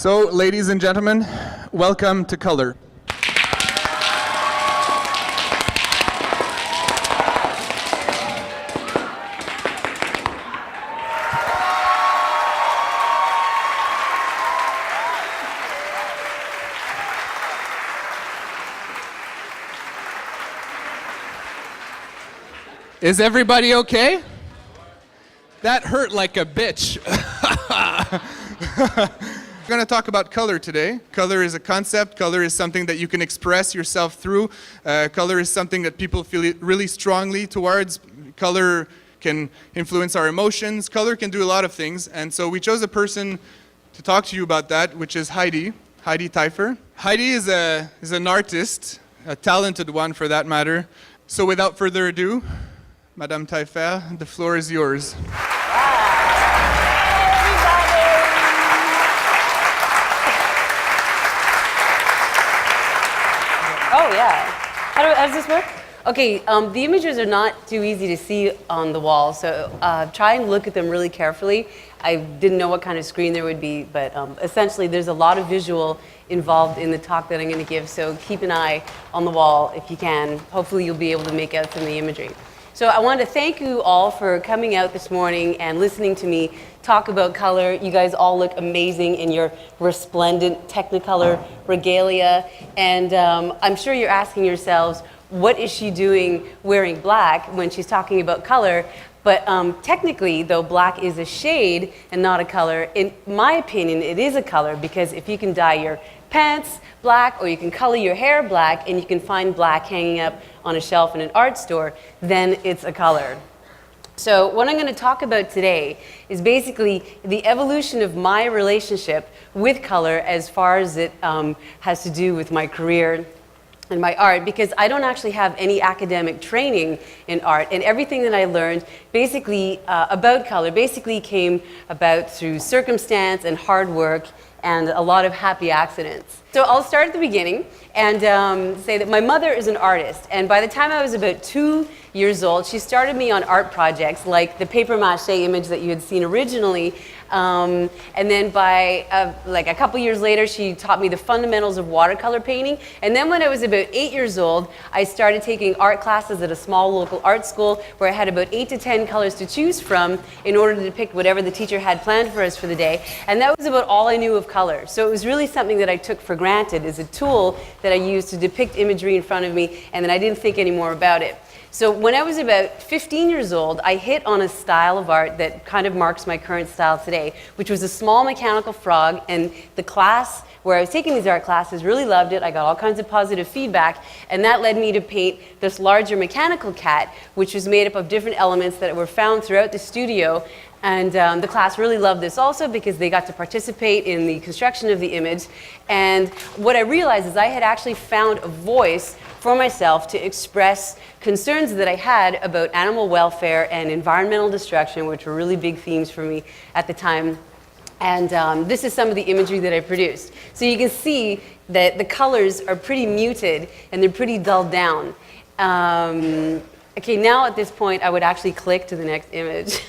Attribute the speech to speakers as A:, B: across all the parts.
A: So, ladies and gentlemen, welcome to Color. Is everybody okay? That hurt like a bitch. We're going to talk about color today. Color is a concept. Color is something that you can express yourself through. Color is something that people feel really strongly towards. Color can influence our emotions. Color can do a lot of things. And so we chose a person to talk to you about that, which is Heidi Taillefer. Heidi is an artist, a talented one for that matter. So without further ado, Madame Taillefer, the floor is yours.
B: Oh, yeah. How does this work? Okay, the images are not too easy to see on the wall, so try and look at them really carefully. I didn't know what kind of screen there would be, but essentially there's a lot of visual involved in the talk that I'm going to give, so keep an eye on the wall if you can. Hopefully you'll be able to make out some of the imagery. So I want to thank you all for coming out this morning and listening to me talk about color. You guys all look amazing in your resplendent Technicolor regalia. And I'm sure you're asking yourselves, what is she doing wearing black when she's talking about color? But technically, though black is a shade and not a color, in my opinion, it is a color, because if you can dye your pants black, or you can color your hair black, and you can find black hanging up on a shelf in an art store, then it's a color. So what I'm going to talk about today is basically the evolution of my relationship with color as far as it has to do with my career and my art, because I don't actually have any academic training in art, and everything that I learned basically about color basically came about through circumstance and hard work and a lot of happy accidents. So I'll start at the beginning and say that my mother is an artist, and by the time I was about 2 years old, she started me on art projects like the paper mache image that you had seen originally, and then by like a couple years later, she taught me the fundamentals of watercolor painting. And then when I was about 8 years old, I started taking art classes at a small local art school where I had about 8 to 10 colors to choose from in order to depict whatever the teacher had planned for us for the day. And that was about all I knew of color. So it was really something that I took for granted as a tool that I used to depict imagery in front of me, and then I didn't think any more about it. So when I was about 15 years old, I hit on a style of art that kind of marks my current style today, which was a small mechanical frog, and the class where I was taking these art classes really loved it. I got all kinds of positive feedback, and that led me to paint this larger mechanical cat, which was made up of different elements that were found throughout the studio. And the class really loved this also because they got to participate in the construction of the image. And what I realized is I had actually found a voice for myself to express concerns that I had about animal welfare and environmental destruction, which were really big themes for me at the time. And this is some of the imagery that I produced. So you can see that the colors are pretty muted and they're pretty dulled down. Okay, now at this point, I would actually click to the next image.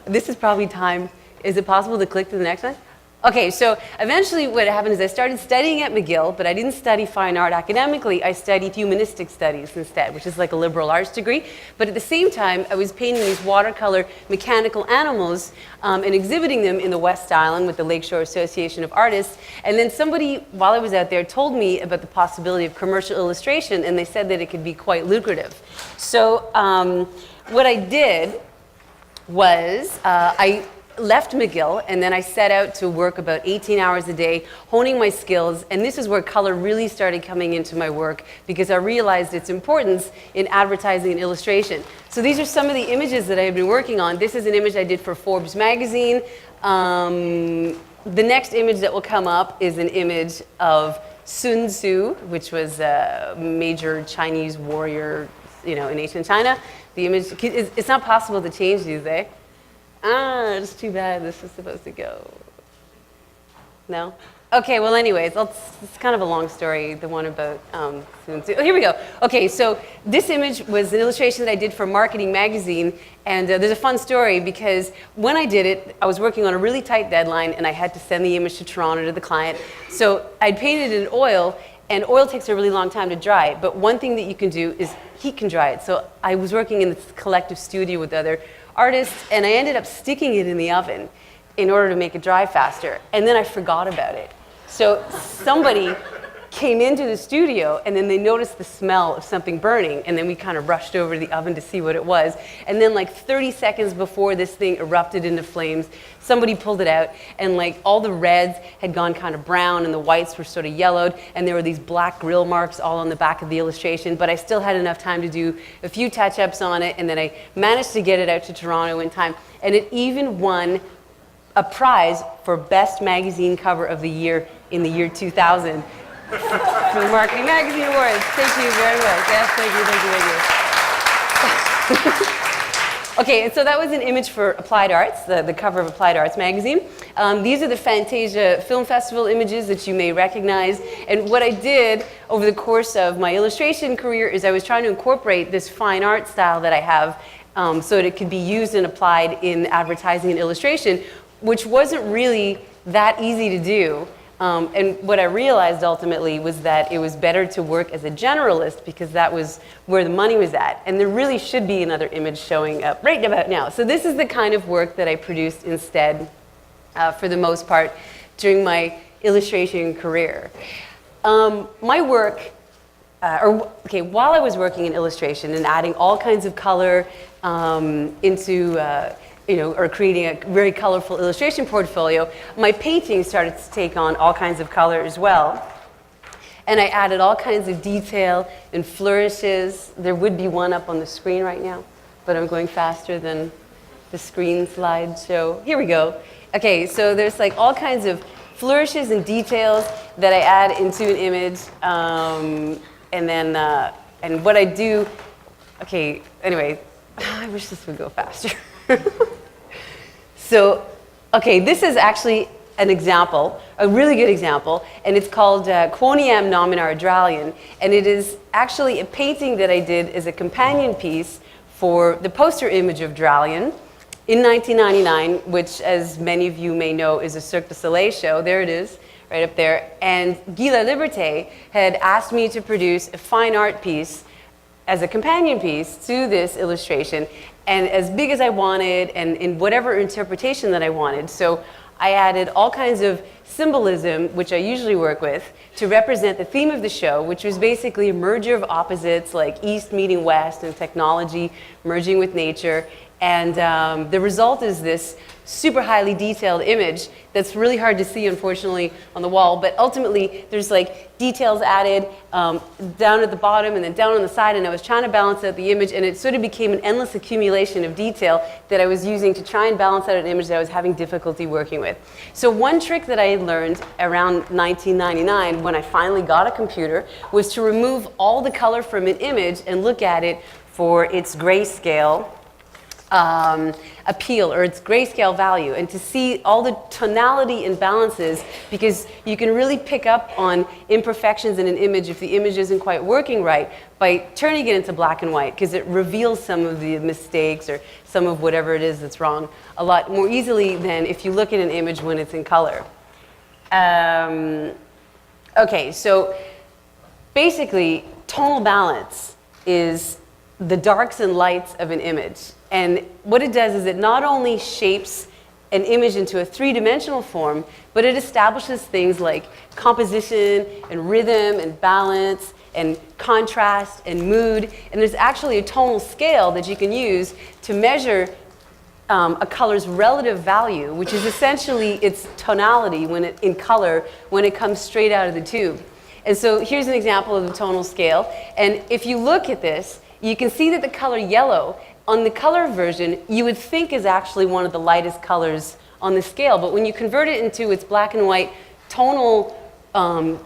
B: This is probably time. Is it possible to click to the next one? Okay, so eventually what happened is I started studying at McGill, but I didn't study fine art academically. I studied humanistic studies instead, which is like a liberal arts degree. But at the same time, I was painting these watercolor mechanical animals and exhibiting them in the West Island with the Lakeshore Association of Artists. And then somebody, while I was out there, told me about the possibility of commercial illustration, and they said that it could be quite lucrative. So what I did was I left McGill, and then I set out to work about 18 hours a day, honing my skills, and this is where color really started coming into my work because I realized its importance in advertising and illustration. So these are some of the images that I have been working on. This is an image I did for Forbes magazine. The next image that will come up is an image of Sun Tzu, which was a major Chinese warrior, in ancient China. The image, it's not possible to change these, eh? It's too bad this is supposed to go. No? Okay, well anyways, it's kind of a long story, the one about Sun Tzu. Oh, here we go. Okay, so this image was an illustration that I did for Marketing Magazine, and there's a fun story because when I did it, I was working on a really tight deadline and I had to send the image to Toronto to the client. So I'd painted it in oil, and oil takes a really long time to dry, but one thing that you can do is heat can dry it. So I was working in this collective studio with other artists, and I ended up sticking it in the oven in order to make it dry faster, and then I forgot about it. So somebody came into the studio and then they noticed the smell of something burning, and then we kind of rushed over to the oven to see what it was. And then like 30 seconds before this thing erupted into flames, somebody pulled it out, and like all the reds had gone kind of brown and the whites were sort of yellowed, and there were these black grill marks all on the back of the illustration, but I still had enough time to do a few touch-ups on it, and then I managed to get it out to Toronto in time, and it even won a prize for Best Magazine Cover of the Year in the year 2000 for the Marketing Magazine Awards. Thank you very much. Yes, thank you. Okay, and so that was an image for Applied Arts, the cover of Applied Arts magazine. These are the Fantasia Film Festival images that you may recognize. And what I did over the course of my illustration career is I was trying to incorporate this fine art style that I have so that it could be used and applied in advertising and illustration, which wasn't really that easy to do. And what I realized ultimately was that it was better to work as a generalist because that was where the money was at. And there really should be another image showing up right about now. So this is the kind of work that I produced instead, for the most part, during my illustration career. My work, while I was working in illustration and adding all kinds of color into or creating a very colorful illustration portfolio, my painting started to take on all kinds of color as well. And I added all kinds of detail and flourishes. There would be one up on the screen right now, but I'm going faster than the screen slideshow. Here we go. Okay, so there's like all kinds of flourishes and details that I add into an image. And what I do, okay, anyway, I wish this would go faster. So, okay, this is actually an example, a really good example, and it's called Quoniam Nominar Adralion, and it is actually a painting that I did as a companion piece for the poster image of Dralion in 1999, which, as many of you may know, is a Cirque du Soleil show. There it is, right up there. And Guy Laliberté had asked me to produce a fine art piece as a companion piece to this illustration, and as big as I wanted, and in whatever interpretation that I wanted. So I added all kinds of symbolism, which I usually work with, to represent the theme of the show, which was basically a merger of opposites, like East meeting West and technology merging with nature. And the result is this super highly detailed image that's really hard to see, unfortunately, on the wall. But ultimately, there's like details added down at the bottom and then down on the side. And I was trying to balance out the image, and it sort of became an endless accumulation of detail that I was using to try and balance out an image that I was having difficulty working with. So one trick that I had learned around 1999, when I finally got a computer, was to remove all the color from an image and look at it for its grayscale appeal, or its grayscale value, and to see all the tonality and balances, because you can really pick up on imperfections in an image if the image isn't quite working right by turning it into black and white, because it reveals some of the mistakes or some of whatever it is that's wrong a lot more easily than if you look at an image when it's in color. Okay, so basically tonal balance is the darks and lights of an image. And what it does is it not only shapes an image into a three-dimensional form, but it establishes things like composition and rhythm and balance and contrast and mood. And there's actually a tonal scale that you can use to measure a color's relative value, which is essentially its tonality in color when it comes straight out of the tube. And so here's an example of the tonal scale. And if you look at this, you can see that the color yellow, on the color version, you would think is actually one of the lightest colors on the scale. But when you convert it into its black and white tonal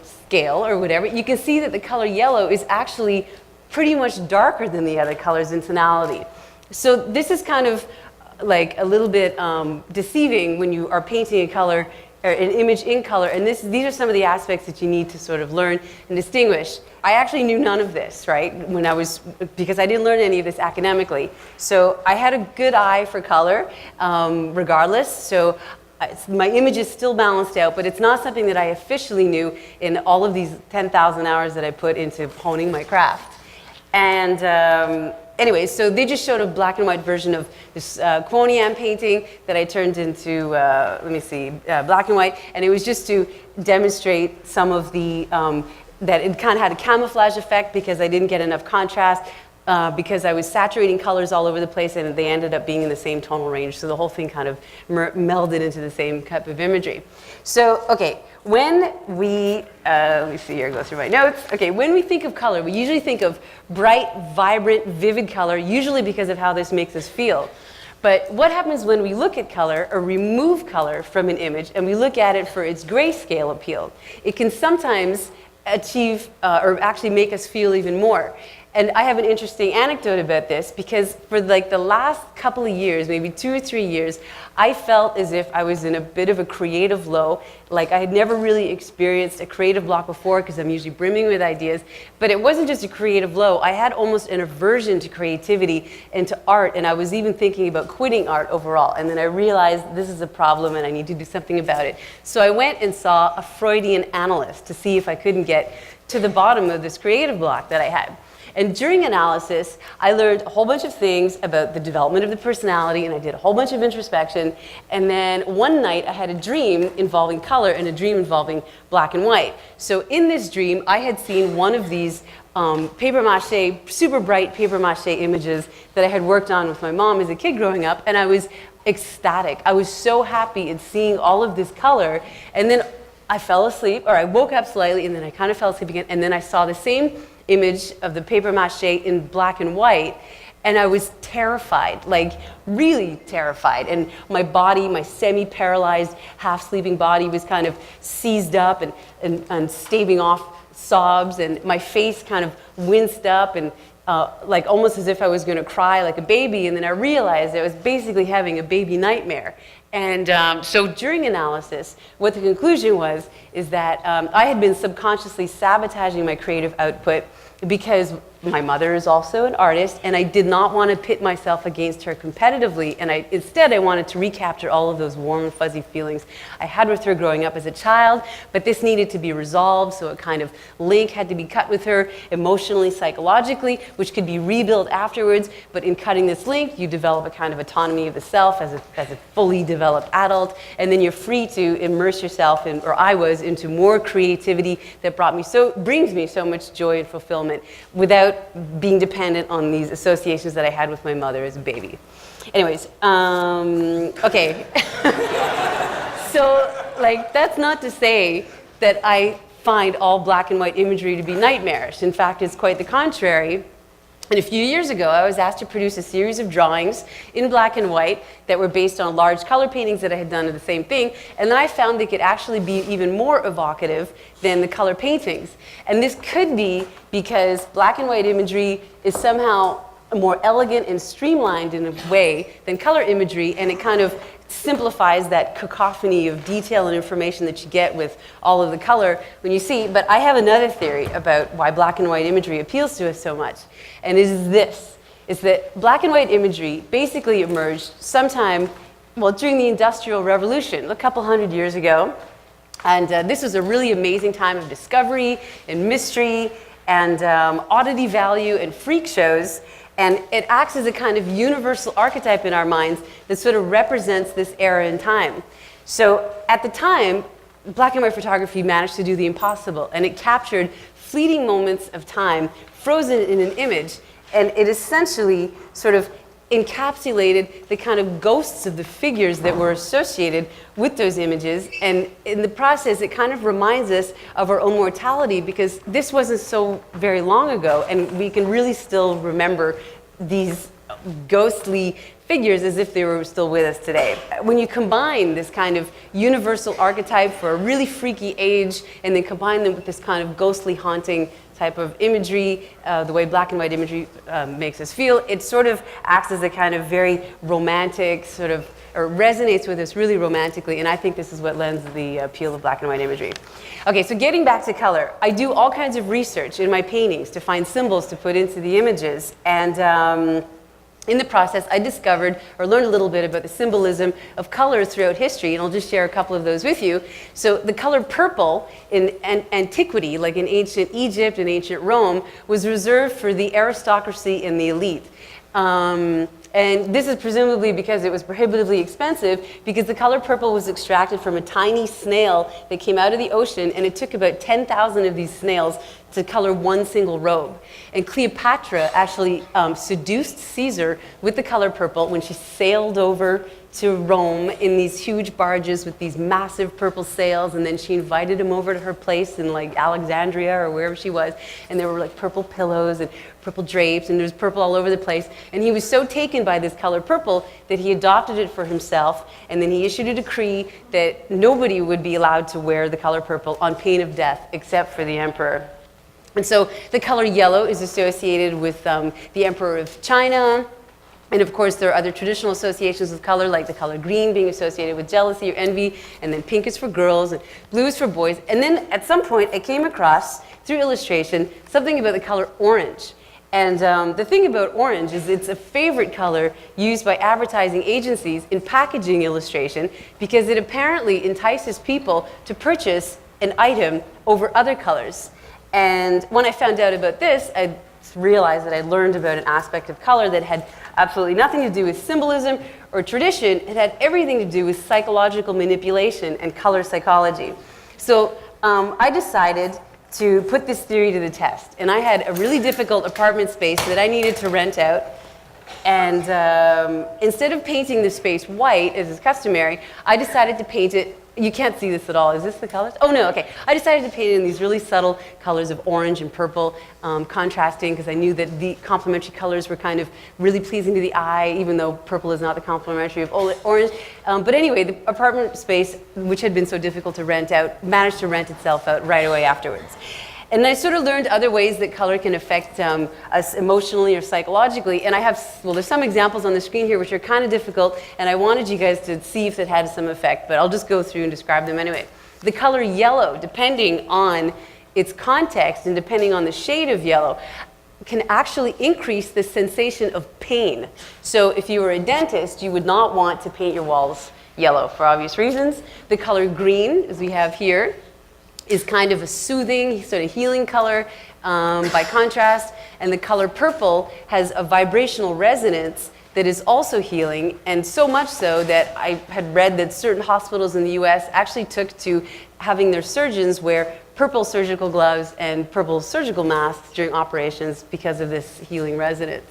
B: scale or whatever, you can see that the color yellow is actually pretty much darker than the other colors in tonality. So this is kind of like a little bit deceiving when you are painting a color or an image in color, and these are some of the aspects that you need to sort of learn and distinguish. I actually knew none of this, right, because I didn't learn any of this academically. So I had a good eye for color, regardless. So my image is still balanced out, but it's not something that I officially knew in all of these 10,000 hours that I put into honing my craft. And anyway, so they just showed a black and white version of this Quoniam painting that I turned into, black and white. And it was just to demonstrate some of the, that it kind of had a camouflage effect because I didn't get enough contrast, because I was saturating colors all over the place and they ended up being in the same tonal range. So the whole thing kind of melded into the same type of imagery. So, okay. When we, let me see here, go through my notes. Okay, when we think of color, we usually think of bright, vibrant, vivid color, usually because of how this makes us feel. But what happens when we look at color or remove color from an image and we look at it for its grayscale appeal? It can sometimes achieve or actually make us feel even more. And I have an interesting anecdote about this because for like the last couple of years, maybe 2 or 3 years, I felt as if I was in a bit of a creative low. Like I had never really experienced a creative block before because I'm usually brimming with ideas. But it wasn't just a creative low. I had almost an aversion to creativity and to art. And I was even thinking about quitting art overall. And then I realized this is a problem and I need to do something about it. So I went and saw a Freudian analyst to see if I couldn't get to the bottom of this creative block that I had. And during analysis, I learned a whole bunch of things about the development of the personality, and I did a whole bunch of introspection. And then one night, I had a dream involving color and a dream involving black and white. So in this dream, I had seen one of these paper mache, super bright paper mache images that I had worked on with my mom as a kid growing up, and I was ecstatic. I was so happy in seeing all of this color. And then I fell asleep, or I woke up slightly, and then I kind of fell asleep again, and then I saw the same image of the paper mache in black and white, and I was terrified, like really terrified. And my body, my semi-paralyzed, half-sleeping body was kind of seized up and staving off sobs, and my face kind of winced up and like almost as if I was going to cry like a baby. And then I realized I was basically having a baby nightmare. And so during analysis, what the conclusion was is that I had been subconsciously sabotaging my creative output because my mother is also an artist, and I did not want to pit myself against her competitively, and instead I wanted to recapture all of those warm and fuzzy feelings I had with her growing up as a child, but this needed to be resolved, so a kind of link had to be cut with her emotionally, psychologically, which could be rebuilt afterwards, but in cutting this link, you develop a kind of autonomy of the self as a fully developed adult, and then you're free to immerse yourself in, or I was, into more creativity that brings me so much joy and fulfillment without being dependent on these associations that I had with my mother as a baby. Anyways, okay. So, like, that's not to say that I find all black and white imagery to be nightmarish. In fact, it's quite the contrary. And a few years ago, I was asked to produce a series of drawings in black and white that were based on large color paintings that I had done of the same thing. And then I found they could actually be even more evocative than the color paintings. And this could be because black and white imagery is somehow more elegant and streamlined in a way than color imagery, and it kind of simplifies that cacophony of detail and information that you get with all of the color when you see. But I have another theory about why black and white imagery appeals to us so much, and it is this, is that black and white imagery basically emerged sometime, well, during the Industrial Revolution, a couple hundred years ago. And this was a really amazing time of discovery and mystery and oddity value and freak shows. And it acts as a kind of universal archetype in our minds that sort of represents this era in time. So at the time, black and white photography managed to do the impossible, and it captured fleeting moments of time frozen in an image, and it essentially sort of encapsulated the kind of ghosts of the figures that were associated with those images. And in the process, it kind of reminds us of our own mortality, because this wasn't so very long ago, and we can really still remember these ghostly figures as if they were still with us today. When you combine this kind of universal archetype for a really freaky age and then combine them with this kind of ghostly, haunting type of imagery, the way black and white imagery makes us feel, it sort of acts as a kind of very romantic sort of, or resonates with us really romantically, and I think this is what lends the appeal of black and white imagery. Okay, so getting back to color, I do all kinds of research in my paintings to find symbols to put into the images, and in the process, I discovered or learned a little bit about the symbolism of colors throughout history, and I'll just share a couple of those with you. So the color purple in antiquity, like in ancient Egypt and ancient Rome, was reserved for the aristocracy and the elite. And this is presumably because it was prohibitively expensive, because the color purple was extracted from a tiny snail that came out of the ocean, and it took about 10,000 of these snails to color one single robe. And Cleopatra actually seduced Caesar with the color purple when she sailed over to Rome in these huge barges with these massive purple sails, and then she invited him over to her place in like Alexandria or wherever she was, and there were like purple pillows and purple drapes, and there was purple all over the place, and he was so taken by this color purple that he adopted it for himself, and then he issued a decree that nobody would be allowed to wear the color purple on pain of death except for the emperor. And so the color yellow is associated with the Emperor of China. And of course, there are other traditional associations with color, like the color green being associated with jealousy or envy, and then pink is for girls, and blue is for boys. And then at some point, I came across, through illustration, something about the color orange. And the thing about orange is it's a favorite color used by advertising agencies in packaging illustration, because it apparently entices people to purchase an item over other colors. And when I found out about this, I realized that I learned about an aspect of color that had absolutely nothing to do with symbolism or tradition. It had everything to do with psychological manipulation and color psychology. So I decided to put this theory to the test. And I had a really difficult apartment space that I needed to rent out. And instead of painting the space white, as is customary, I decided to paint it. You can't see this at all. Is this the colors? Oh, no, okay. I decided to paint it in these really subtle colors of orange and purple, contrasting, because I knew that the complementary colors were kind of really pleasing to the eye, even though purple is not the complementary of orange. But anyway, the apartment space, which had been so difficult to rent out, managed to rent itself out right away afterwards. And I sort of learned other ways that color can affect us emotionally or psychologically. And I have, well, there's some examples on the screen here which are kind of difficult, and I wanted you guys to see if it had some effect, but I'll just go through and describe them anyway. The color yellow, depending on its context and depending on the shade of yellow, can actually increase the sensation of pain. So if you were a dentist, you would not want to paint your walls yellow for obvious reasons. The color green, as we have here, is kind of a soothing, sort of healing color by contrast. And the color purple has a vibrational resonance that is also healing, and so much so that I had read that certain hospitals in the US actually took to having their surgeons wear purple surgical gloves and purple surgical masks during operations because of this healing resonance.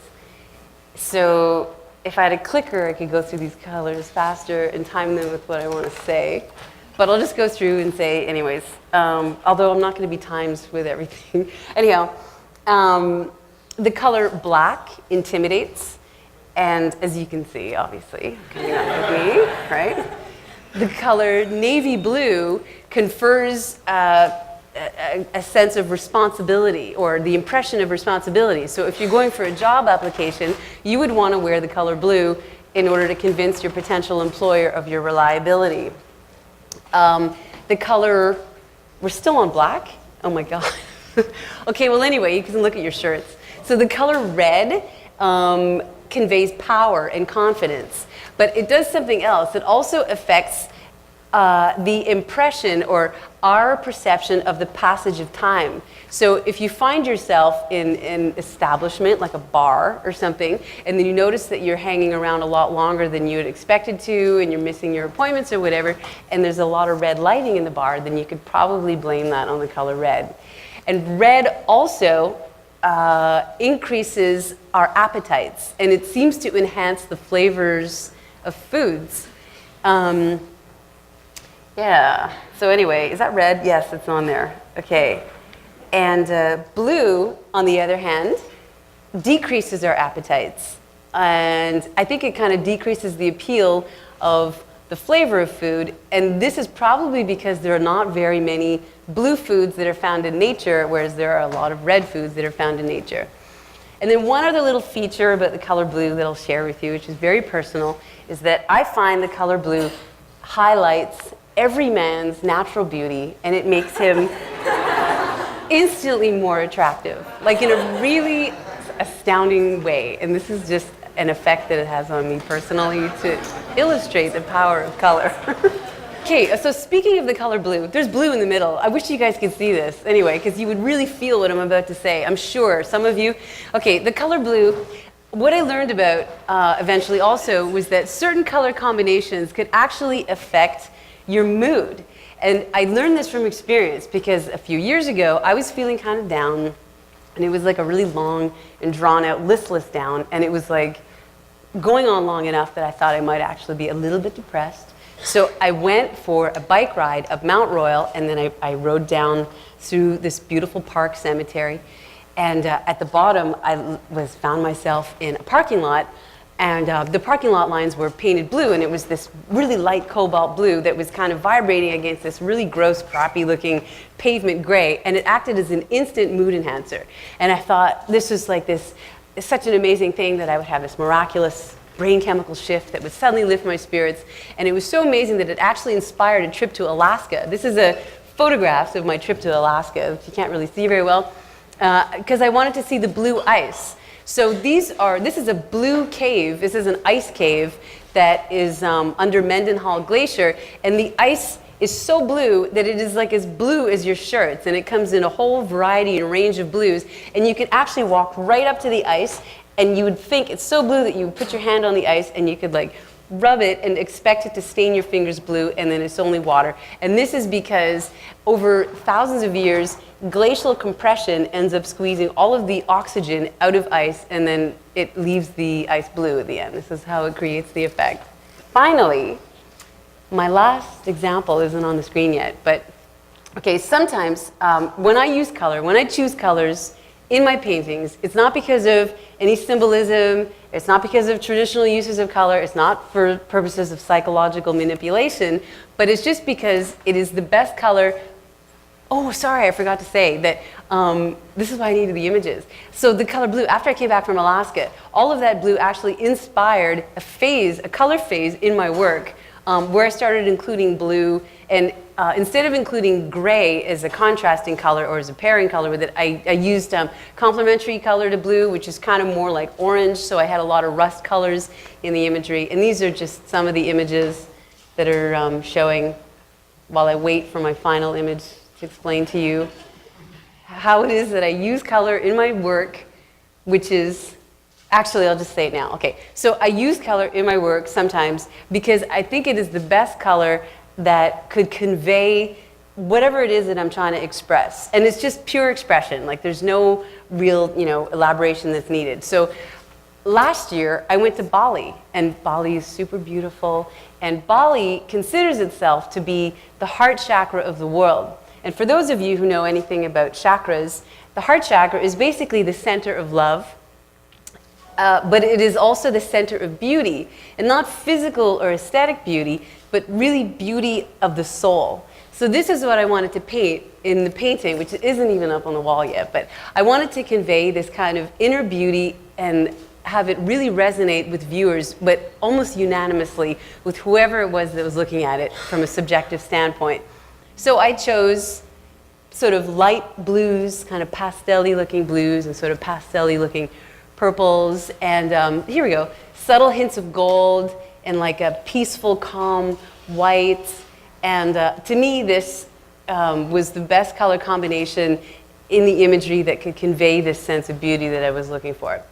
B: So if I had a clicker, I could go through these colors faster and time them with what I want to say. But I'll just go through and say anyways, although I'm not going to be timed with everything. Anyhow, the color black intimidates, and as you can see, obviously, coming up with me, right? The color navy blue confers a sense of responsibility, or the impression of responsibility. So if you're going for a job application, you would want to wear the color blue in order to convince your potential employer of your reliability. The color, we're still on black? Oh my God. Okay, well anyway, you can look at your shirts. So the color red conveys power and confidence, but it does something else. It also affects the impression or our perception of the passage of time. So if you find yourself in an establishment like a bar or something, and then you notice that you're hanging around a lot longer than you had expected to, and you're missing your appointments or whatever, and there's a lot of red lighting in the bar, then you could probably blame that on the color red. And red also increases our appetites, and it seems to enhance the flavors of foods. Yeah, so anyway, is that red? Yes, it's on there. Okay. And blue, on the other hand, decreases our appetites. and I think it kind of decreases the appeal of the flavor of food, and this is probably because there are not very many blue foods that are found in nature, whereas there are a lot of red foods that are found in nature. And then one other little feature about the color blue that I'll share with you, which is very personal, is that I find the color blue highlights every man's natural beauty, and it makes him instantly more attractive, like in a really astounding way. And this is just an effect that it has on me personally to illustrate the power of color. Okay, so speaking of the color blue, there's blue in the middle. I wish you guys could see this anyway, because you would really feel what I'm about to say. I'm sure some of you. Okay, the color blue, what I learned about eventually also was that certain color combinations could actually affect your mood. And I learned this from experience because a few years ago, I was feeling kind of down, and it was like a really long and drawn out, listless down, and it was like going on long enough that I thought I might actually be a little bit depressed. So I went for a bike ride up Mount Royal, and then I rode down through this beautiful park cemetery. And at the bottom, I found myself in a parking lot, and the parking lot lines were painted blue, and it was this really light cobalt blue that was kind of vibrating against this really gross, crappy looking pavement gray, and it acted as an instant mood enhancer. And I thought this was like this, such an amazing thing that I would have this miraculous brain chemical shift that would suddenly lift my spirits. And it was so amazing that it actually inspired a trip to Alaska. This is a photographs of my trip to Alaska, which you can't really see very well, because I wanted to see the blue ice. So this is a blue cave. This is an ice cave that is under Mendenhall Glacier, and the ice is so blue that it is like as blue as your shirts, and it comes in a whole variety and range of blues, and you can actually walk right up to the ice, and you would think it's so blue that you would put your hand on the ice and you could like rub it and expect it to stain your fingers blue, and then it's only water. And this is because over thousands of years, glacial compression ends up squeezing all of the oxygen out of ice, and then it leaves the ice blue at the end. This is how it creates the effect. Finally, my last example isn't on the screen yet, but okay, sometimes when I use color, when I choose colors in my paintings, it's not because of any symbolism, it's not because of traditional uses of color, it's not for purposes of psychological manipulation, but it's just because it is the best color. Oh, sorry, I forgot to say that this is why I needed the images. So the color blue, after I came back from Alaska, all of that blue actually inspired a color phase in my work, where I started including blue, and instead of including gray as a contrasting color or as a pairing color with it, I used complementary color to blue, which is kind of more like orange, so I had a lot of rust colors in the imagery. And these are just some of the images that are showing while I wait for my final image to explain to you how it is that I use color in my work, which is, actually, I'll just say it now. Okay, so I use color in my work sometimes because I think it is the best color that could convey whatever it is that I'm trying to express. And it's just pure expression, like there's no real, elaboration that's needed. So last year, I went to Bali, and Bali is super beautiful, and Bali considers itself to be the heart chakra of the world. And for those of you who know anything about chakras, the heart chakra is basically the center of love, but it is also the center of beauty, and not physical or aesthetic beauty, but really beauty of the soul. So this is what I wanted to paint in the painting, which isn't even up on the wall yet, but I wanted to convey this kind of inner beauty and have it really resonate with viewers, but almost unanimously with whoever it was that was looking at it from a subjective standpoint. So I chose sort of light blues, kind of pastel-y looking blues, and sort of pastel-y looking purples, and here we go, subtle hints of gold, and like a peaceful, calm white. And to me, this was the best color combination in the imagery that could convey this sense of beauty that I was looking for.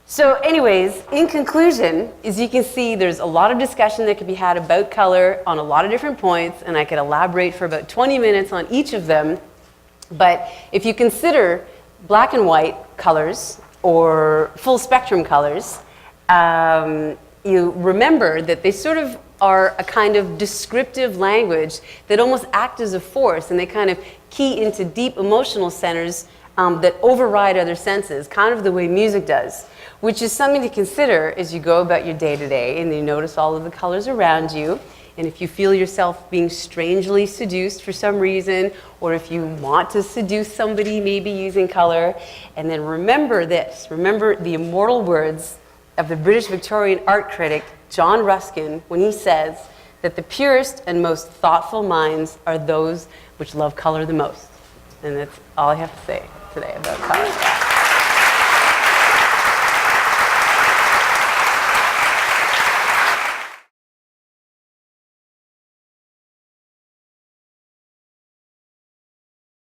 B: So anyways, in conclusion, as you can see, there's a lot of discussion that could be had about color on a lot of different points, and I could elaborate for about 20 minutes on each of them. But if you consider black and white colors, or full spectrum colors, you remember that they sort of are a kind of descriptive language that almost act as a force, and they kind of key into deep emotional centers that override other senses, kind of the way music does. which is something to consider as you go about your day-to-day and you notice all of the colors around you. And if you feel yourself being strangely seduced for some reason, or if you want to seduce somebody maybe using color, and then remember this, remember the immortal words of the British Victorian art critic John Ruskin when he says that the purest and most thoughtful minds are those which love color the most. And that's all I have to say today about color.